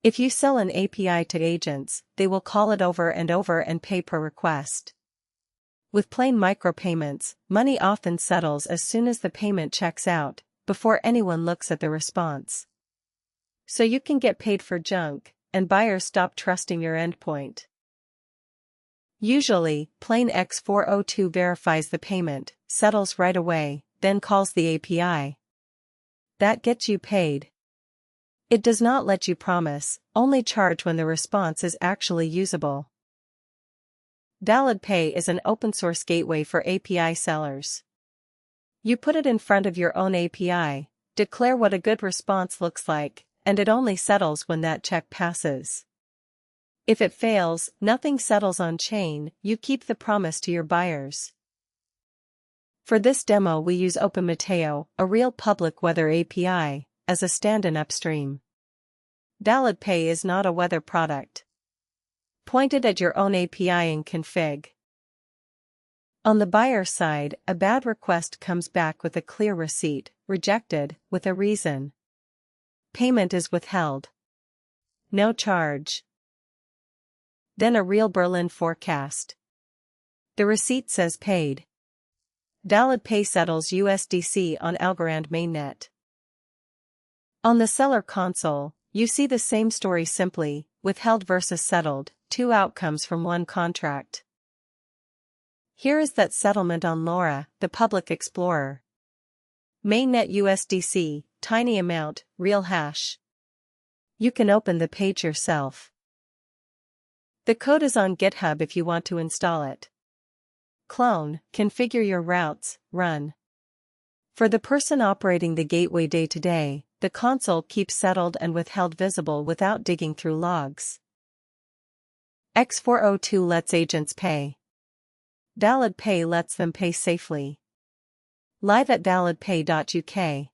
If you sell an API to agents, they will call it over and pay per request. With plain micropayments, money often settles as soon as the payment checks out, before anyone looks at the response. So you can get paid for junk, and buyers stop trusting your endpoint. Usually, plain X402 verifies the payment, settles right away, then calls the API. That gets you paid. It does not let you promise, only charge when the response is actually usable. ValidPay is an open-source gateway for API sellers. You put it in front of your own API, declare what a good response looks like, and it only settles when that check passes. If it fails, nothing settles on chain, you keep the promise to your buyers. For this demo we use OpenMeteo, a real public weather API, as a stand-in upstream. ValidPay is not a weather product. Point it at your own API and config. On the buyer side, a bad request comes back with a clear receipt, rejected, with a reason. Payment is withheld. No charge. Then a real Berlin forecast. The receipt says paid. ValidPay settles USDC on Algorand mainnet. On the seller console, you see the same story simply, withheld versus settled, two outcomes from one contract. Here is that settlement on LoRa, the public explorer. Mainnet USDC, tiny amount, real hash. You can open the page yourself. The code is on GitHub if you want to install it. Clone, configure your routes, run. For the person operating the gateway day to day, the console keeps settled and withheld visible without digging through logs. X402 lets agents pay. ValidPay lets them pay safely. Live at validpay.uk.